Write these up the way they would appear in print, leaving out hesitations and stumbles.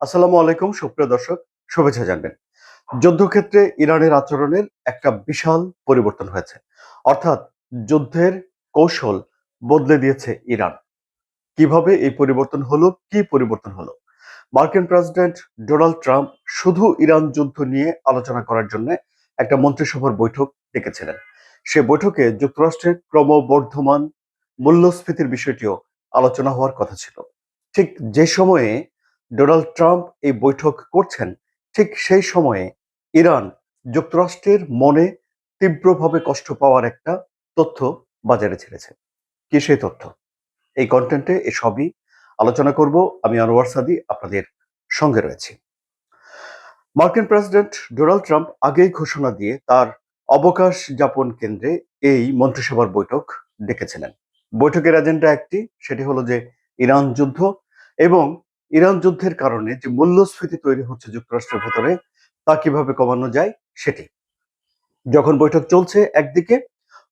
আসসালামু আলাইকুম সুপ্রিয় দর্শক, শুভেচ্ছা জানবেন। যুদ্ধক্ষেত্রে ইরানের আচরণের একটা বিশাল পরিবর্তন হয়েছে। অর্থাৎ যুদ্ধের কৌশল বদলে দিয়েছে ইরান। কিভাবে এই পরিবর্তন হলো, কি পরিবর্তন হলো? মার্কিন প্রেসিডেন্ট ডোনাল্ড ট্রাম্প শুধু ইরান যুদ্ধ নিয়ে আলোচনা করার জন্য একটা মন্ত্রিসভার বৈঠক ডেকেছিলেন। সে বৈঠকে যুক্তরাষ্ট্রের ক্রমবর্ধমান মূল্যস্ফীতির বিষয়টিও আলোচনা হওয়ার কথা ছিল। ঠিক যে সময়ে ডোনাল্ড ট্রাম্প এই বৈঠক করছেন, ঠিক সেই সময়ে ইরান যুক্তরাষ্ট্রের মনে তীব্রভাবে কষ্ট পাওয়ার একটা তথ্য বাজারে ছেড়েছে। কি সেই তথ্য? এই কন্টেন্টে এসবই আলোচনা করব। আমি আনোয়ার সাদি আপনাদের সঙ্গে রয়েছি। মার্কিন প্রেসিডেন্ট ডোনাল্ড ট্রাম্প আগেই ঘোষণা দিয়ে তার অবকাশ যাপন কেন্দ্রে এই মন্ত্রিসভার বৈঠক ডেকেছিলেন। বৈঠকের এজেন্ডা একটি, সেটি হলো যে ইরান যুদ্ধ এবং ইরান যুদ্ধের কারণে যে মূল্যস্ফীতি তৈরি হচ্ছে যুক্তরাষ্ট্রের ভেতরে তা কিভাবে কমানো যায় সেটি। যখন বৈঠক চলছে একদিকে,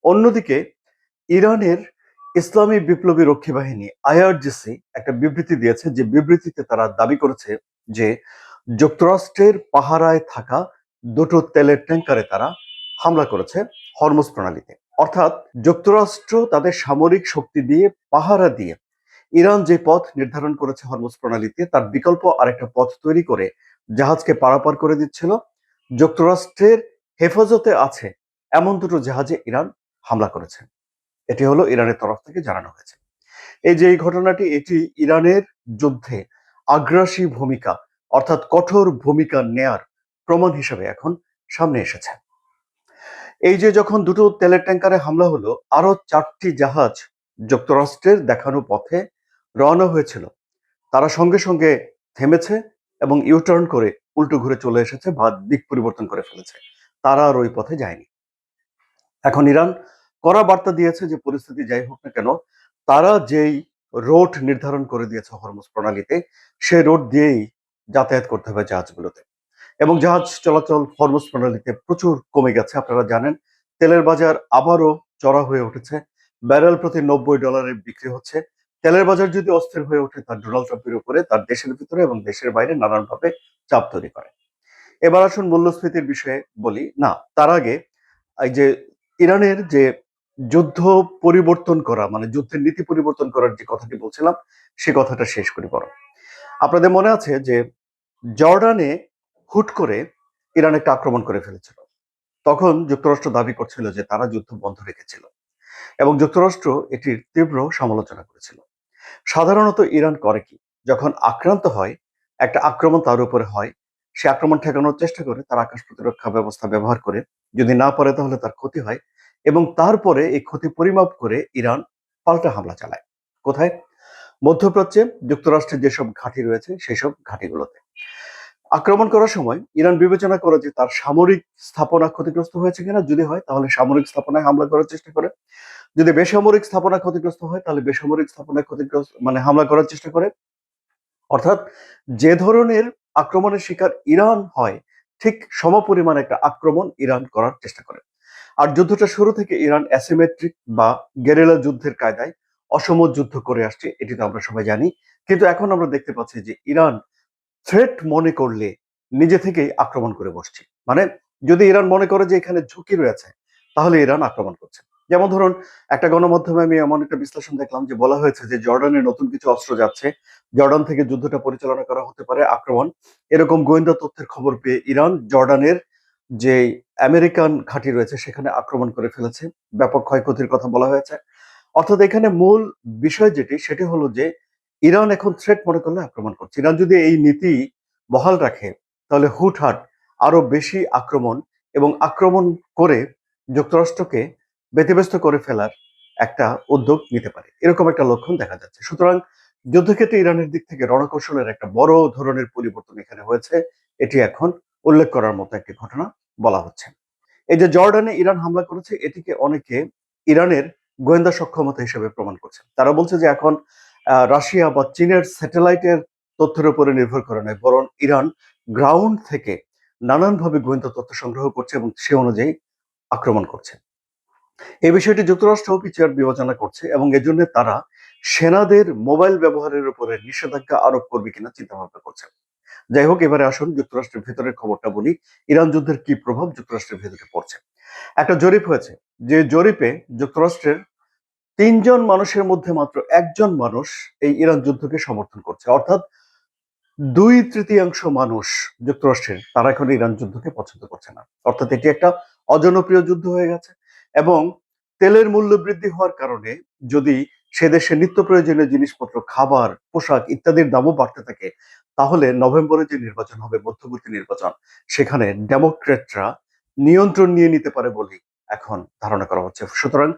অন্যদিকে ইরানের ইসলামী বিপ্লবী রক্ষী বাহিনী আইআরজিসি একটা বিবৃতি দিয়েছে, যে বিবৃতিতে তারা দাবি করেছে যে যুক্তরাষ্ট্রের পাহারায় থাকা দুটো তেলের ট্যাঙ্কারে তারা হামলা করেছে হরমুজ প্রণালীতে। অর্থাৎ যুক্তরাষ্ট্র তাদের সামরিক শক্তি দিয়ে পাহারা দিয়ে ইরান যে পথ নির্ধারণ করেছে হরমুজ প্রণালীতে, তার বিকল্প আরেকটা পথ তৈরি করে জাহাজকে পারাপার করে দিচ্ছিল। যুক্তরাষ্ট্রের হেফাজতে আছে এমন দুটো জাহাজে ইরান হামলা করেছে। এটি হলো ইরানের তরফ থেকে জানানো হয়েছে। এই যে এই ঘটনাটি, এটি ইরানের যুদ্ধে আগ্রাসী ভূমিকা অর্থাৎ কঠোর ভূমিকা নেয়ার প্রমাণ হিসেবে এখন সামনে এসেছে। এই যে যখন দুটো তেলের ট্যাঙ্কারে হামলা হলো, আরো 4টি জাহাজ যুক্তরাষ্ট্রের দেখানো পথে রওনা হয়েছিল। তারা সঙ্গে সঙ্গে থেমেছে এবং ইউটার্ন করে উল্টো ঘুরে চলে এসেছে বা দিক পরিবর্তন করে ফেলেছে। তারা আর ওই পথে যায়নি। এখন ইরান কড়া বার্তা দিয়েছে যে পরিস্থিতি যাই হোক না কেন, তারা যেই রোড নির্ধারণ করে দিয়েছে হরমুজ প্রণালীতে, সেই রোড দিয়েই যাতায়াত করতে হবে জাহাজগুলোতে। এবং জাহাজ চলাচল হরমুজ প্রণালীতে প্রচুর কমে গেছে। আপনারা জানেন তেলের বাজার আবারও চড়া হয়ে উঠেছে। ব্যারেল প্রতি $90 বিক্রি হচ্ছে। তেলের বাজার যদি অস্থির হয়ে ওঠে, তার ডোনাল্ড ট্রাম্পের উপরে, তার দেশের ভিতরে এবং দেশের বাইরে নানানভাবে চাপ তৈরি করে। এবার আসুন মূল্যস্ফীতির বিষয়ে বলি। না, তার আগে এই যে ইরানের যে যুদ্ধ পরিবর্তন করা, মানে যুদ্ধের নীতি পরিবর্তন করার যে কথাটি বলছিলাম, সে কথাটা শেষ করি বরং। আপনাদের মনে আছে যে জর্ডানে হুট করে ইরান একটা আক্রমণ করে ফেলেছিল। তখন যুক্তরাষ্ট্র দাবি করছিল যে তারা যুদ্ধ বন্ধ রেখেছিল এবং যুক্তরাষ্ট্র এটির তীব্র সমালোচনা করেছিল। সাধারণত ইরান করে কি, যখন আক্রান্ত হয়, একটা আক্রমণ তার উপরে হয়, সে আক্রমণ ঠেকানোর চেষ্টা করে, তার আকাশ প্রতিরক্ষা ব্যবস্থা ব্যবহার করে। যদি না পারে তাহলে তার ক্ষতি হয় এবং তারপরে এই ক্ষতি পরিমাপ করে ইরান পাল্টা হামলা চালায়। কোথায়? মধ্যপ্রাচ্যে যুক্তরাষ্ট্রের যেসব ঘাঁটি রয়েছে সেই সব ঘাঁটিগুলোতে। আক্রমণ করার সময় ইরান বিবেচনা করে যে তার সামরিক স্থাপনা ক্ষতিগ্রস্ত হয়েছে কিনা। যদি হয় তাহলে সামরিক স্থাপনায় হামলা করার চেষ্টা করে। যদি বেসামরিক স্থাপনা ক্ষতিগ্রস্ত হয় তাহলে বেসামরিক স্থাপনায় ক্ষতিগ্রস্ত মানে হামলা করার চেষ্টা করে। অর্থাৎ যে ধরনের আক্রমণের শিকার ইরান হয়, ঠিক সমপরিমাণ একটা আক্রমণ ইরান করার চেষ্টা করে। আর যুদ্ধটা শুরু থেকে ইরান অ্যাসিমেট্রিক বা গেরিলা যুদ্ধের কায়দায় অসম যুদ্ধ করে আসছে, এটি তো আমরা সবাই জানি। কিন্তু এখন আমরা দেখতে পাচ্ছি যে ইরান থ্রেট মনে করলে নিজে থেকেই আক্রমণ করে বসছে। মানে যদি ইরান মনে করে যে এখানে ঝুঁকি রয়েছে, তাহলে ইরান আক্রমণ করছে। যেমন ধরুন, একটা গণমাধ্যমে আমি এমন একটা বিশ্লেষণ দেখলাম যে বলা হয়েছে যে জর্ডানে নতুন কিছু অস্ত্র যাচ্ছে, জর্ডান থেকে যুদ্ধটা পরিচালনা করা হতে পারে আক্রমণ। এরকম গোয়েন্দা তথ্যের খবর পেয়ে ইরান জর্ডানের যে আমেরিকান ঘাঁটি রয়েছে সেখানে আক্রমণ করে ফেলেছে। ব্যাপক ক্ষয়ক্ষতির কথা বলা হয়েছে। অর্থাৎ এখানে মূল বিষয় যেটি, সেটি হলো যে ইরান এখন থ্রেট মনে করলে আক্রমণ করছে। ইরান যদি এই নীতি বহাল রাখে, তাহলে হুটহাট আরো বেশি আক্রমণ এবং আক্রমণ করে যুক্তরাষ্ট্রকে ব্যতিব্যস্ত করে ফেলার একটা উদ্যোগ নিতে পারে, এরকম একটা লক্ষণ দেখা যাচ্ছে। সুতরাং যুদ্ধক্ষেত্রে ইরানের দিক থেকে রণকৌশলের একটা বড় ধরনের পরিবর্তন এখানে হয়েছে। এটি এখন উল্লেখ করার মতো একটি ঘটনা বলা হচ্ছে। এই যে জর্ডানে ইরান হামলা করেছে, এটিকে অনেকে ইরানের গোয়েন্দা সক্ষমতা হিসেবে প্রমাণ করছে। তারা বলছে যে এখন রাশিয়া বা চীনের স্যাটেলাইটের তথ্যের উপরে নির্ভর করে নয়, বরং ইরান গ্রাউন্ড থেকে নানানভাবে গোয়েন্দা তথ্য সংগ্রহ করছে এবং সে অনুযায়ী আক্রমণ করছে। এই বিষয়টি যুক্তরাষ্ট্র বিচার বিবেচনা করছে এবং এজন্য তারা সেনাদের মোবাইল ব্যবহারের উপরে নিষেধাজ্ঞা আরোপ করবে কিনা চিন্তা ভাবনা করছে। যাই হোক, এবারে আসুন যুক্তরাষ্ট্রের ভেতরের খবরটা বলি। ইরান যুদ্ধের কি প্রভাব যুক্তরাষ্ট্রের ভেতরে পড়ছে। একটা জরিপ হয়েছে, যে জরিপে যুক্তরাষ্ট্রের ৩ জন মানুষের মধ্যে মাত্র একজন মানুষ এই ইরান যুদ্ধকে সমর্থন করছে। অর্থাৎ ২/৩ মানুষ যুক্তরাষ্ট্রের তারা এখন ইরান যুদ্ধকে পছন্দ করছে না। অর্থাৎ এটি একটা অজনপ্রিয় যুদ্ধ হয়ে গেছে। এবং তেলের মূল্য বৃদ্ধি হওয়ার কারণে যদি সে দেশে নিত্য প্রয়োজনীয় জিনিসপত্র, খাবার, পোশাক ইত্যাদির দামও বাড়তে থাকে, তাহলে নভেম্বরে যে নির্বাচন হবে, মধ্যবর্তী নির্বাচন, সেখানে ডেমোক্র্যাটরা নিয়ন্ত্রণ নিয়ে নিতে পারে বলেই এখন ধারণা করা হচ্ছে। সুতরাং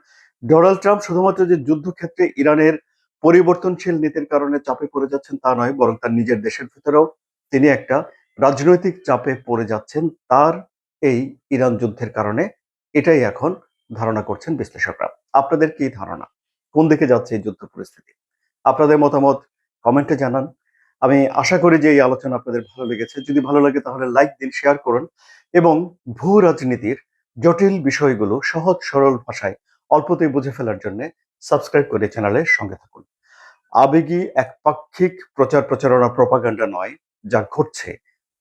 ডোনাল্ড ট্রাম্প শুধুমাত্র যে যুদ্ধক্ষেত্রে ইরানের পরিবর্তনশীল নীতির কারণে চাপে পড়ে যাচ্ছেন তা নয়, বরং তার নিজের দেশের ভিতরেও তিনি একটা রাজনৈতিক চাপে পড়ে যাচ্ছেন তার এই ইরান যুদ্ধের কারণে। এটাই এখন ধারণা করছেন বিশ্লেষকরা। আপনাদের কি ধারণা, কোন দিকে যাচ্ছে এই যুদ্ধ পরিস্থিতি? আপনাদের মতামত কমেন্টে জানান। আমি আশা করি যে এই আলোচনা আপনাদের ভালো লেগেছে। যদি ভালো লাগে তাহলে লাইক দিন, শেয়ার করুন এবং ভূ রাজনীতির জটিল বিষয়গুলো সহজ সরল ভাষায় অল্পতেই বুঝে ফেলার জন্য সাবস্ক্রাইব করে চ্যানেলের সঙ্গে থাকুন। আবেগী একপাক্ষিক প্রচার প্রচারণা, প্রপাগান্ডা নয়, যা ঘটছে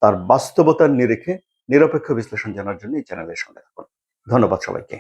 তার বাস্তবতার নিরিখে নিরপেক্ষ বিশ্লেষণ জানার জন্য এই চ্যানেলের সঙ্গে থাকুন। ধন্যবাদ সবাইকে।